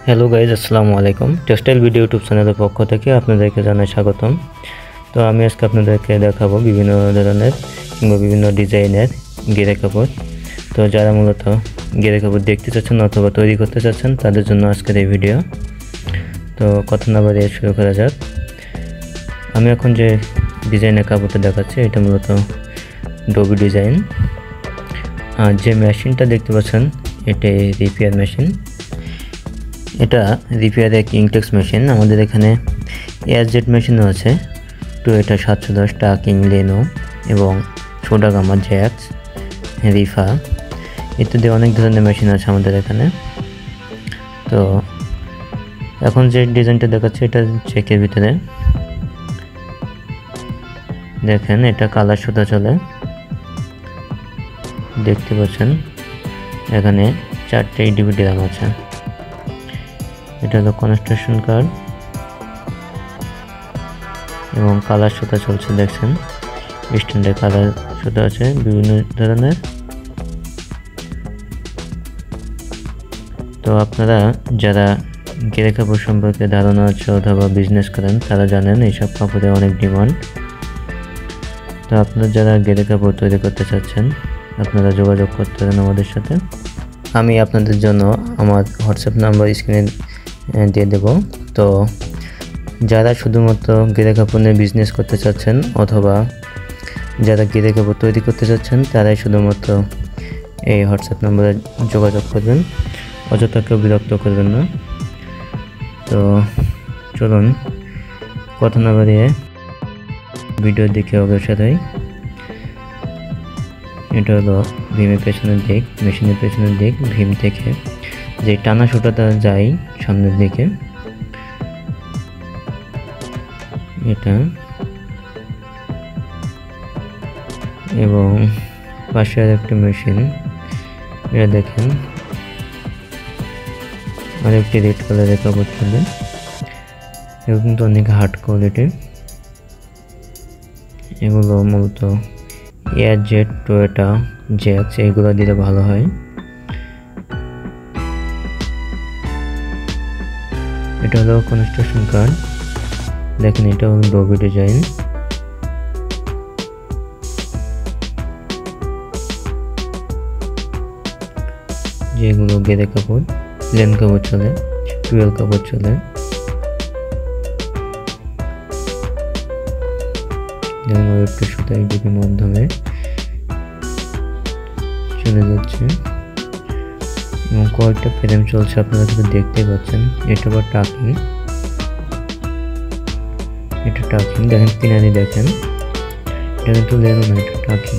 Hello guys, আসসালামু আলাইকুম। Textile video YouTube চ্যানেলের পক্ষ থেকে আপনাদেরকে জানাই স্বাগতম। তো আমি আজকে আপনাদেরকে দেখাবো বিভিন্ন ধরনের কিংবা বিভিন্ন ডিজাইনের গেরে কাপড়। তো যারা মূলত গেরে কাপড় দেখতে চাচ্ছেন অথবা তৈরি করতে চাচ্ছেন তাদের জন্য আজকের এই ভিডিও। তো কথা না বাড়িয়ে শুরু করা যাক। আমি এখন যে ডিজাইনের কাপড়টা দেখাচ্ছি এটা মূলত ডবি ডিজাইন। আর যে মেশিনটা দেখতে পাচ্ছেন এটা রিপেয়ার মেশিন। এটা রিপেয়ারের কিংটেক্স মেশিন। আমাদের এখানে এয়ারজেট মেশিনও আছে। তো এটা 710 টাকিং লেনো এবং ছোটা গামা জ্যাক্স রিফা ইত্যাদি অনেক ধরনের মেশিন আছে আমাদের এখানে। তো এখন যে ডিজাইনটা দেখাচ্ছে এটা চেকের ভিতরে দেখেন, এটা কালার সুতা চলে। দেখতে পাচ্ছেন এখানে 4টে ডিভিডি রাম আছে। এটা হলো কনস্ট্রাকশন কার্ড এবং কালার সুতা চলছে। দেখছেন স্ট্যান্ডার্ড কালার সুতা আছে বিভিন্ন ধরনের। তো আপনারা যারা গেরে কাপড় সম্পর্কে ধারণা আছে অথবা বিজনেস করেন তারা জানেন এইসব কাপড়ে অনেক ডিমান্ড। তো আপনারা যারা গেরে কাপড় তৈরি করতে চাচ্ছেন আপনারা যোগাযোগ করতে পারেন আমাদের সাথে। আমি আপনাদের জন্য আমার হোয়াটসঅ্যাপ নাম্বার স্ক্রিনে দিয়ে দেব। তো যারা শুধুমাত্র গেরে কাপড় নিয়ে বিজনেস করতে চাচ্ছেন অথবা যারা গেরে কাপড় তৈরি করতে চাচ্ছেন তারাই শুধুমাত্র এই হোয়াটসঅ্যাপ নাম্বারে যোগাযোগ করবেন, অযথা কেউ বিরক্ত করবেন না। তো চলুন কথা না বাড়িয়ে ভিডিও দেখে অগ্রসর হই। এটা হলো ভীমের পেছনের দিক, মেশিনের পেছনের দিক। ভীম থেকে যে টানা সুতাটা যায় সামনের দিকে এটা, এবং পাশে আর একটা মেশিন এটা দেখেন আর একটি রেড কালারের কাপড় চলে। এগুলো কিন্তু অনেক হার্ড কোয়ালিটি। এগুলো মূলত এয়ারজেট, টয়োটা, জ্যাক্স এইগুলো দিলে ভালো হয়। এটা হলো কনস্ট্রাকশন কার্ড। দেখেন এটা হলো ডবি ডিজাইন। যেগুলো গেরে কাপড়, প্লেন কাপড় চলে, টুয়েল কাপড় চলে। দেখেন ওয়েবটা সুতা এইদিকের মাধ্যমে চলে যাচ্ছে এবং কয়েকটা ফ্রেম চলছে, আপনারা কিন্তু দেখতেই পাচ্ছেন। এটা আবার টাকিং, এটা টাকিং। দেখেন কিনারি দেখেন, এটা কিন্তু লেনো না, এটা টাকিং।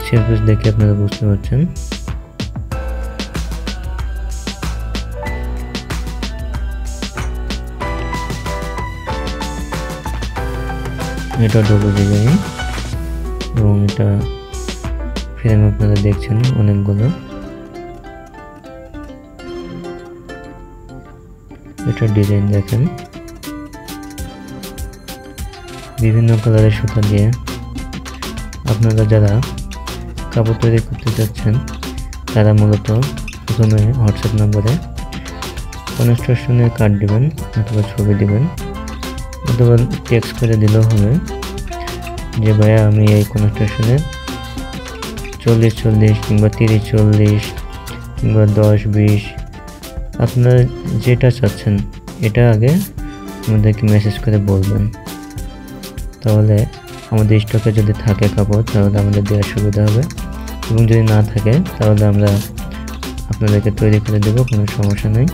সারফেস দেখে আপনারা বুঝতে পারছেন। এটা ডবল ডিজাইন এবং এটা ফ্রেম আপনারা দেখছেন অনেকগুলো। এটা ডিজাইন দেখেন বিভিন্ন কালারের সুতা দিয়ে। আপনারা যারা কাপড় তৈরি করতে চাচ্ছেন তারা মূলত প্রথমে হোয়াটসঅ্যাপ নম্বরে কনস্ট্রাকশনের কার্ড দিবেন অথবা ছবি দিবেন অথবা টেক্সট করে দিলেও হবে যে ভাইয়া আমি এই কনস্ট্রাকশনের 40-40 কিংবা 30-40 কিংবা 10-20 আপনারা যেটা চাচ্ছেন এটা আগে আমাদেরকে মেসেজ করে বলবেন। তাহলে আমাদের স্টকে যদি থাকে কাপড় তাহলে আমাদের দেওয়ার সুবিধা হবে, এবং যদি না থাকে তাহলে আমরা আপনাদেরকে তৈরি করে দেবো, কোনো সমস্যা নেই।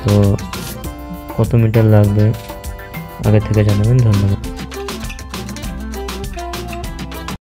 তো কত মিটার লাগবে আগে থেকে জানাবেন। ধন্যবাদ।